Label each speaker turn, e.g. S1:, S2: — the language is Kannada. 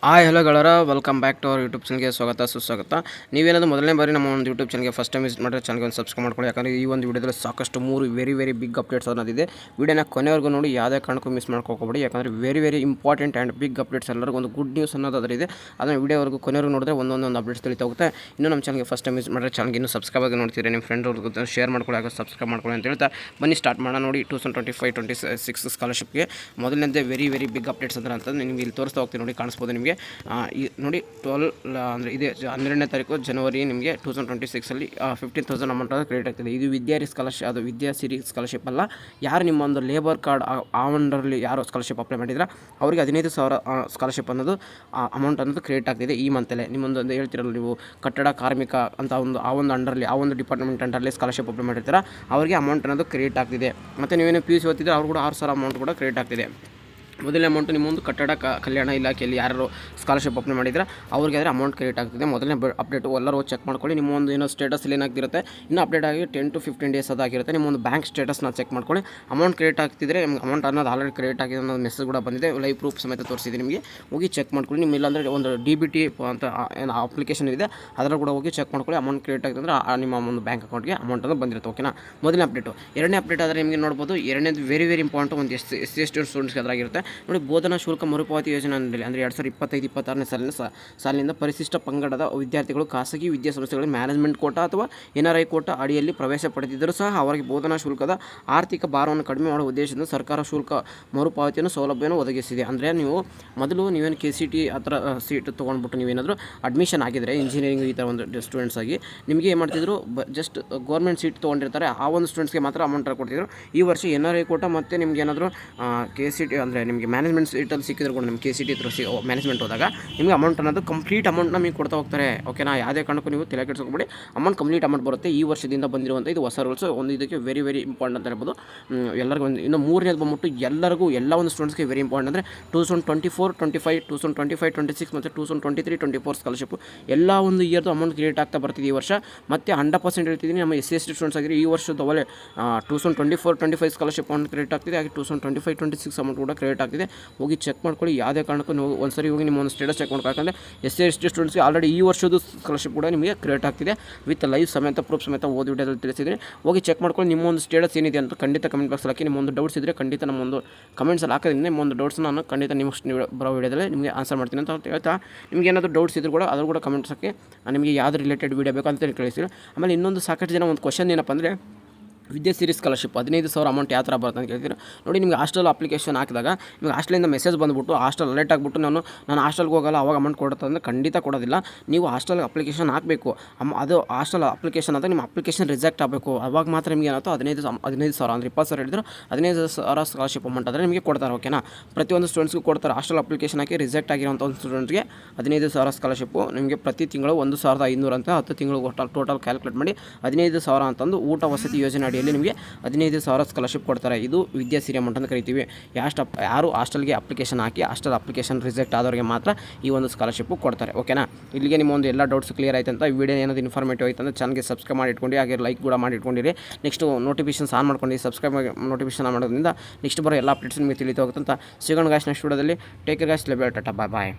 S1: ಹಾಯ್ ಹಲೋ ಗಳರ welcome back to our YouTube ಚಾನಲ್ಗೆ ಸ್ವಾಗತ ಸುಸ್ವಾಗತ. ನೀವೇನಾದರೂ ಮೊದಲನೇ ಬಾರಿ ನಮ್ಮ ಒಂದು ಯೂಟ್ಯೂಬ್ ಚಾನಲ್ಗೆ ಫಸ್ಟ್ ಟೈಮ್ ವಿಸಿಟ್ ಮಾಡಿದ್ರೆ ಚಾನಲ್ಗೆ ಒಂದು ಸಬ್ಸ್ಕ್ರೈಬ್ ಮಾಡ್ಕೊಳ್ಳಿ. ಯಾಕಂದರೆ ಈ ಒಂದು ವಿಡಿಯೋದಲ್ಲಿ ಸಾಕಷ್ಟು ವೆರಿ ಬಿಗ್ ಅಪ್ಡೇಟ್ಸ್ ಅನ್ನೋದಿದೆ. ವಿಡಿಯೋನ ಕೊನೆವರೆಗೂ ನೋಡಿ, ಯಾವುದೇ ಕಾರಣಕ್ಕೂ ಮಿಸ್ ಮಾಡ್ಕೋಬೇಡಿ. ಯಾಕಂದರೆ very important and big updates ಎಲ್ಲರಿಗೂ ಒಂದು ಗುಡ್ ನ್ಯೂಸ್ ಅನ್ನೋದು ಅದರಿದೆ. ಅದನ್ನು ವಿಡಿಯೋವರೆಗೂ ಕೊನೆವರೆಗೂ ನೋಡಿದ್ರೆ ಒಂದೊಂದು ಅಪ್ಡೇಟ್ಸ್ ತಿಳಿತಾ ಹೋಗುತ್ತೆ. ಇನ್ನೂ ನಮ್ಮ ಚಾನಲ್ಗೆ ಫಸ್ಟ್ ಟೈಮ್ ವಿಸಿಟ್ ಮಾಡಿದ್ರೆ ಚಾನಲ್ಗೆ ಇನ್ನೂ ಸಬ್ಸ್ಕ್ರೈಬ್ ಆಗಿ ನೋಡ್ತೀರಿ, ನಿಮ್ಮ ಫ್ರೆಂಡ್ಸ್ಗೆ ಶೇರ್ ಮಾಡ್ಕೊಳ್ಳಿ, ಆಗ ಸಬ್ಸ್ಕ್ರೈಬ್ ಮಾಡ್ಕೊಳ್ಳಿ ಅಂತ ಹೇಳ್ತಾ ಬನ್ನಿ ಸ್ಟಾರ್ಟ್ ಮಾಡೋಣ. ನೋಡಿ 2025-26 ಸ್ಕಾಲರ್ಶಿಪ್ಗೆ ಮೊದಲನೇದೇ ವೆರಿ ಬಿಗ್ ಅಪ್ಡೇಟ್ಸ್ ಅಂತ ನಿಮಗೆ ಇಲ್ಲಿ ತೋರಿಸ್ತಾ ಹೋಗ್ತೀನಿ. ನೋಡಿ, ಕಾಣಿಸ್ಬೋದು ನಿಮಗೆ. ನೋಡಿ 12 ಅಂದರೆ ಇದೆ 12ನೇ ತಾರೀಕು ಜನವರಿ ನಿಮಗೆ 2026 15,000 ಅಮೌಂಟ್ ಕ್ರೆಡಿಟ್ ಆಗ್ತದೆ. ಇದು ವಿದ್ಯಾಸಿರಿ ಸ್ಕಾಲರ್ಶಿಪ್ ಅಲ್ಲ. ಯಾರು ನಿಮ್ಮ ಒಂದು ಲೇಬರ್ ಕಾರ್ಡ್ ಆ ಅಂಡರಲ್ಲಿ ಯಾರು ಸ್ಕಾಲರ್ಶಿಪ್ ಅಪ್ಲೈ ಮಾಡಿದ್ರೆ ಅವರಿಗೆ 15,000 ಸ್ಕಾಲರ್ಶಿಪ್ ಅನ್ನೋದು ಅಮೌಂಟ್ ಅನ್ನೋದು ಕ್ರೆಡಿಟ್ ಆಗ್ತಿದೆ ಈ ಮಂತಲ್ಲೇ. ನಿಮ್ಮೊಂದು ಹೇಳ್ತಿರಲ್ಲ, ನೀವು ಕಟ್ಟಡ ಕಾರ್ಮಿಕ ಅಂತ ಆ ಒಂದು ಅಂಡರಲ್ಲಿ ಆ ಒಂದು ಡಿಪಾರ್ಟ್ಮೆಂಟ್ ಅಂಡರಲ್ಲಿ ಸ್ಕಾಲರ್ಶಿಪ್ ಅಪ್ಲೈ ಮಾಡಿರ್ತಾರೆ, ಅವರಿಗೆ ಅಮೌಂಟ್ ಅನ್ನೋದು ಕ್ರೆಡಿಟ್ ಆಗ್ತಿದೆ. ಮತ್ತು ನೀವೇನು PUC ಓದ್ತಿದ್ರೆ ಅವ್ರು ಕೂಡ 6,000 ಅಮೌಂಟ್ ಕೂಡ ಕ್ರೆಡಿಟ್ ಆಗ್ತಿದೆ. ಮೊದಲನೇ ಅಮೌಂಟು ನಿಮ್ಮೊಂದು ಕಟ್ಟಡ ಕಲ್ಯಾಣ ಇಲಾಖೆಯಲ್ಲಿ ಯಾರು ಸ್ಕಾಲರ್ಶಿಪ್ ಅಪ್ಲೈ ಮಾಡಿದ್ರೆ ಅವ್ರಿಗೆ ಆದರೆ ಅಮೌಂಟ್ ಕ್ರೆಡಿಟ್ ಆಗ್ತಿದೆ. ಮೊದಲನೇ ಅಪ್ಡೇಟು ಎಲ್ಲರೂ ಚೆಕ್ ಮಾಡ್ಕೊಳ್ಳಿ. ನಿಮ್ಮೊಂದು ಏನೋ ಸ್ಟೇಟಸಲ್ಲಿ ಏನಾಗ್ತಿರುತ್ತೆ, ಇನ್ನೂ ಅಪ್ಡೇಟ್ ಆಗಿ 10 to 15 ಡೇಸ್ ಅದಾಗಿರುತ್ತೆ. ನಿಮ್ಮೊಂದು ಬ್ಯಾಂಕ್ ಸ್ಟೇಟಸ್ನ ಚೆಕ್ ಮಾಡ್ಕೊಳ್ಳಿ. ಅಮೌಂಟ್ ಕ್ರೆಡಿಟ್ ಆಗ್ತಿದ್ರೆ ನಿಮ್ಗೆ ಅಮೌಂಟ್ ಅನ್ನೋದು ಆಲ್ರೆಡಿ ಕ್ರೆಡಿಟ್ ಆಗಿದೆ ಅನ್ನೋದು ಮೆಸೇಜ್ ಕೂಡ ಬಂದಿದೆ. ಲೈವ್ ಪ್ರೂಫ್ ಸಮೇತ ತೋರಿಸಿದೆ ನಿಮಗೆ. ಹೋಗಿ ಚೆಕ್ ಮಾಡ್ಕೊಳ್ಳಿ. ನಿಮ್ಮ ಇಲ್ಲಾಂದರೆ ಒಂದು DBT ಅಂತ ಏನು ಅಪ್ಲಿಕೇಶನ್ ಇದೆ, ಅದರಲ್ಲಿ ಕೂಡ ಹೋಗಿ ಚೆಕ್ ಮಾಡ್ಕೊಳ್ಳಿ. ಅಮೌಂಟ್ ಕ್ರೆಡಿಟ್ ಆಗಿದೆ ಅಂದರೆ ನಿಮ್ಮ ಒಂದು ಬ್ಯಾಂಕ್ ಅಕೌಂಟ್ಗೆ ಅಮೌಂಟ್ ಅನ್ನೋದು ಬಂದಿರುತ್ತೆ. ಓಕೆನಾ, ಮೊದಲನೇ ಅಪ್ಡೇಟು. ಎರಡನೇ ಅಪ್ಡೇಟ್ ಆದರೆ ನಿಮಗೆ ನೋಡ್ಬೋದು, ಎರಡನೇದು ವೆರಿ ಇಂಪಾರ್ಟೆಂಟ್ ಒಂದು SC ಸ್ಟೂಡೆಂಟ್ಸ್ಗೆ ಅದರಾಗಿರುತ್ತೆ. ನೋಡಿ, ಬೋಧನಾ ಶುಲ್ಕ ಮರುಪಾವತಿ ಯೋಜನೆ ಅಂದರೆ 2025-26ನೇ ಸಾಲಿನಿಂದ ಪರಿಶಿಷ್ಟ ಪಂಗಡದ ವಿದ್ಯಾರ್ಥಿಗಳು ಖಾಸಗಿ ವಿದ್ಯಾಸಂಸ್ಥೆಗಳಲ್ಲಿ ಮ್ಯಾನೇಜ್ಮೆಂಟ್ ಕೋಟಾ ಅಥವಾ NRI ಕೋಟಾ ಅಡಿಯಲ್ಲಿ ಪ್ರವೇಶ ಪಡೆದಿದ್ದರೂ ಸಹ ಅವರಿಗೆ ಬೋಧನಾ ಶುಲ್ಕದ ಆರ್ಥಿಕ ಭಾರವನ್ನು ಕಡಿಮೆ ಮಾಡುವ ಉದ್ದೇಶದಿಂದ ಸರ್ಕಾರ ಶುಲ್ಕ ಮರುಪಾವತಿಯನ್ನು ಸೌಲಭ್ಯವನ್ನು ಒದಗಿಸಿದೆ. ಅಂದರೆ ನೀವೇನು KCT ಆ ಥರ ಸೀಟ್ ತೊಗೊಂಡ್ಬಿಟ್ಟು ನೀವೇನಾದರೂ ಅಡ್ಮಿಷನ್ ಆಗಿದ್ರೆ ಇಂಜಿನಿಯರಿಂಗ್ ಈ ಥರ ಒಂದು ಸ್ಟೂಡೆಂಟ್ಸ್ ಆಗಿ ನಿಮಗೆ ಏನು ಮಾಡ್ತಿದ್ರು, ಜಸ್ಟ್ ಗೌರ್ಮೆಂಟ್ ಸೀಟ್ ತೊಗೊಂಡಿರ್ತಾರೆ, ಆ ಒಂದು ಸ್ಟೂಡೆಂಟ್ಸ್ಗೆ ಮಾತ್ರ ಅಮೌಂಟ್ ಕೊಡ್ತಿದ್ರು. ಈ ವರ್ಷ NRI ಕೋಟಾ ಮತ್ತು ನಿಮ್ಗೆ ಏನಾದರೂ KCT ಅಂದರೆ ನಿಮಗೆ ಮ್ಯಾನೇಜ್ಮೆಂಟ್ ಸೀಟಲ್ಲಿ ಸಿಕ್ಕಿದ್ರು ಕೂಡ ನಿಮ್ಮ KCT ಥ್ರೂ ಮ್ಯಾನೇಜ್ಮೆಂಟ್ ಹೋದಾಗ ನಿಮಗೆ ಅಮೌಂಟ್ ಅನ್ನೋದು ಕಂಪ್ಲೀಟ್ ಅಮೌಂಟ್ ನಮಗೆ ಕೊಡ್ತಾ ಹೋಗ್ತಾರೆ. ಓಕೆನಾ, ಯಾವುದೇ ಕಾರಣಕ್ಕೂ ನೀವು ತಲೆ ಕೆಡಿಸ್ಕೊಬೇಡಿ, ಕಂಪ್ಲೀಟ್ ಅಮೌಂಟ್ ಬರುತ್ತೆ. ಈ ವರ್ಷದಿಂದ ಬಂದಿರುವಂಥ ಇದು ಹೊಸ ರೂಲ್ಸ್. ಒಂದು ಇದಕ್ಕೆ ವೆರಿ ಇಂಪಾರ್ಟೆಂಟ್ ಅಂತ ಹೇಳ್ಬೋದು ಎಲ್ಲರಿಗೂ. ಇನ್ನು ಮೂರನೇದು ಬಂದ್ಬಿಟ್ಟು ಎಲ್ಲ ಒಂದು ಸ್ಟೂಡೆಂಟ್ಸ್ಗೆ ವೆರಿ ಇಂಪಾರ್ಟೆಂಟ್ ಅಂದರೆ 2024-25, 2025-26 ಮತ್ತು 2023-24 ಸ್ಕಾಲರ್ಶಿಪ್ ಎಲ್ಲ ಒಂದು ಇಯರ್ದು ಅಮೌಂಟ್ ಕ್ರಿಯೇಟ್ ಆಗ್ತಾ ಬರ್ತಿದೆ ಈ ವರ್ಷ. ಮತ್ತು 100% ಹೇಳ್ತಿದ್ದೀನಿ, ನಮ್ಮ SC ಸ್ಟೂಡೆಂಟ್ಸ್ ಆಗಿರಿ ಈ ವರ್ಷದ ಒಳ್ಳೆ 2024-25 ಸ್ಕಾಲರ್ಶಿಪ್ ಅಮೌಂಟ್ ಕ್ರಿಯೇಟ್ ಆಗ್ತಿದೆ. ಹಾಗೆ 2025-26 ಅಮೌಂಟ್ ಕೂಡ ಕ್ರಿಯೇಟ್ ಆಗ್ತಿದೆ. ಹೋಗಿ ಚೆಕ್ ಮಾಡ್ಕೊಳ್ಳಿ. ಯಾವುದೇ ಕಾರಣಕ್ಕೂ ನೀವು ಒಂದ್ಸರಿ ಹೋಗಿ ನಿಮ್ಮ ಒಂದು ಸ್ಟೇಟಸ್ ಚೆಕ್ ಮಾಡ್ಕೊಳ್ಳಿ. ಯಾಕಂದರೆ SC ಸ್ಟೂಡೆಂಟ್ಸ್ಗೆ ಆಲ್ರೆಡಿ ಈ ವರ್ಷದ ಸ್ಕಾಲರ್ಶಿಪ್ ಕೂಡ ನಿಮಗೆ ಕ್ರಿಯೇಟ್ ಆಗ್ತಿದೆ. ವಿತ್ ಲೈವ್ ಸಮೇತ ಪ್ರೂಫ್ ಸಮೇತ ಓದಿ ವಿಡಿಯೋದಲ್ಲಿ ತಿಳಿಸಿದ್ದೀನಿ. ಹೋಗಿ ಚೆಕ್ ಮಾಡ್ಕೊಳ್ಳಿ. ನಿಮ್ಮ ಒಂದು ಸ್ಟೇಟಸ್ ಏನಿದೆ ಅಂತ ಖಂಡಿತ ಕಮೆಂಟ್ ಬಾಕ್ಸಲ್ಲಿ ಹಾಕಿ. ನಿಮ್ಮೊಂದು ಡೌಟ್ಸ್ ಇದ್ದರೆ ಖಂಡಿತ ನಮ್ಮೊಂದು ಕಮೆಂಟ್ಸಲ್ಲಿ ಹಾಕೋದ್ರಿಂದ ನಿಮ್ಮೊಂದು ಡೌಟ್ಸ್ನ ನಾನು ಖಂಡಿತ ನಿಮ್ಮ ಬರೋ ವಿಡಿಯೋದಲ್ಲಿ ನಿಮಗೆ ಆನ್ಸರ್ ಮಾಡ್ತೀನಿ ಅಂತ ಹೇಳ್ತಾ, ನಿಮಗೆ ಏನಾದರೂ ಡೌಟ್ಸ್ ಇದ್ದರೂ ಕೂಡ ಅದ್ರ ಕೂಡ ಕಮೆಂಟ್ಸ್ ಹಾಕಿ. ನಿಮಗೆ ಯಾವ್ದು ರಿಲೇಟೆಡ್ ವೀಡಿಯೋ ಬೇಕು ಅಂತ ಕಳಿಸ್ತೀನಿ. ಆಮೇಲೆ ಇನ್ನೊಂದು ಸಾಕಷ್ಟು ಜನ ಒಂದು ಕ್ವಶನ್ ಏನಪ್ಪ ಅಂದರೆ, ವಿದ್ಯಾಸಿರಿ ಸ್ಕಾಲರ್ಶಿಪ್ 15,000 ಅಮೌಂಟ್ ಯಾವ ಥರ ಬರುತ್ತೆ ಅಂತ ಕೇಳ್ತೀನಿ. ನೋಡಿ, ನಿಮಗೆ ಹಾಸ್ಟೆಲ್ ಅಪ್ಲಿಕೇಶನ್ ಹಾಕಿದಾಗ ನಿಮಗೆ ಹಾಸ್ಟೆಲಿಂದ ಮೆಸೇಜ್ ಬಂದುಬಿಟ್ಟು ಹಾಸ್ಟೆಲ್ ಅಲರ್ಟ್ ಆಗಿಬಿಟ್ಟು ನಾನು ಹಾಸ್ಟೆಲ್ಗೆ ಹೋಗಲ್ಲ ಅವಾಗ ಅಮೌಂಟ್ ಕೊಡುತ್ತೆ ಅಂದರೆ ಖಂಡಿತ ಕೊಡೋದಿಲ್ಲ. ನೀವು ಹಾಸ್ಟೆಲ್ ಅಪ್ಲಿಕೇಶನ್ ಹಾಕಬೇಕು. ಅದು ಹಾಸ್ಟೆಲ್ ಅಪ್ಲಿಕೇಶನ್ ಆದಾಗ ನಿಮ್ಮ ಅಪ್ಲಿಕೇಶನ್ ರಿಜೆಕ್ಟ್ ಆಗಬೇಕು. ಅವಾಗ ಮಾತ್ರ ನಿಮಗೆ ಏನಾಯ್ತು 15,000 ಅಂದರೆ 20,000 ಹೇಳಿದ್ರು 15,000 ಸ್ಕಾಲರ್ಶಿಪ್ ಅಮೌಂಟ್ ಆದರೆ ನಿಮಗೆ ಕೊಡ್ತಾರೆ. ಓಕೆನಾ, ಪ್ರತಿಯೊಂದು ಸ್ಟೂಡೆಂಟ್ಸ್ಗೂ ಕೊಡ್ತಾರೆ. ಹಾಸ್ಟೆಲ್ ಅಪ್ಲಿಕೇಶನ್ ಹಾಕಿ ರಿಜೆಕ್ಟ್ ಆಗಿರೋಂಥ ಒಂದು ಸ್ಟೂಡೆಂಟ್ಗೆ 15,000 ಸ್ಕಾಲರ್ಶಿಪ್ಪು ನಿಮಗೆ ಪ್ರತಿ ತಿಂಗಳು 1,500 ಅಂತ 10 ತಿಂಗಳು ಟೋಟಲ್ ಕ್ಯಾಲ್ಕುಲೇಟ್ ಮಾಡಿ 15,000 ಅಂತಂದು ಊಟ ವಸತಿ ಯೋಜನೆ ಅಡಿಯಲ್ಲಿ ನಿಮಗೆ 15,000 ಸ್ಕಾಲರ್ಶಿಪ್ ಕೊಡ್ತಾರೆ. ಇದು ವಿದ್ಯಾಸಿರಿ ಅಮೌಂಟ್ ಅಂತ ಕರಿತೀವಿ. ಯಾರು ಹಾಸ್ಟೆಲ್ಗೆ ಅಪ್ಲಿಕೇಶನ್ ಹಾಕಿ ಹಾಸ್ಟೆಲ್ ಅಪ್ಲಿಕೇಶನ್ ರಿಜೆಕ್ಟ್ ಆದವರಿಗೆ ಮಾತ್ರ ಈ ಒಂದು ಸ್ಕಾಲರ್ಶಿಪ್ಪು ಕೊಡ್ತಾರೆ. ಓಕೆನಾ, ಇಲ್ಲಿಗೆ ನಿಮ್ಮ ಒಂದು ಎಲ್ಲ ಡೌಟ್ಸ್ ಕ್ಲಿಯರ್ ಆಯ್ತು ಅಂತ. ವಿಡಿಯೋ ಏನಾದರೂ ಇನ್ಫಾರ್ಮೇಟಿವ್ ಆಯ್ತು ಅಂದರೆ ಚಾನಲ್ಗೆ ಸಬ್ಸ್ಕ್ರೈಬ್ ಮಾಡಿ ಇಟ್ಕೊಂಡು, ಹಾಗೆ ಲೈಕ್ ಕೂಡ ಮಾಡಿ ಇಟ್ಕೊಂಡಿರಿ. ನೆಕ್ಸ್ಟ್ ನೋಟಿಫಿಕೇಷನ್ಸ್ ಆನ್ ಮಾಡ್ಕೊಂಡು ಸಬ್ಸ್ಕ್ರೈಬ್ ನೋಟಿಫಿಕೇಷನ್ ಆನ್ ಮಾಡೋದ್ರಿಂದ ನೆಕ್ಸ್ಟ್ ಬರೋ ಎಲ್ಲ ಅಪ್ಡೇಟ್ಸ್ ನಿಮಗೆ ತಿಳಿತಾ ಹೋಗುತ್ತೆ ಅಂತ. ಸಿಗೋಣ ಗಾಯ್ಸ್ ನೆಕ್ಸ್ಟ್ ವಿಡಿಯೋದಲ್ಲಿ. Take care guys, love you, tata, bye.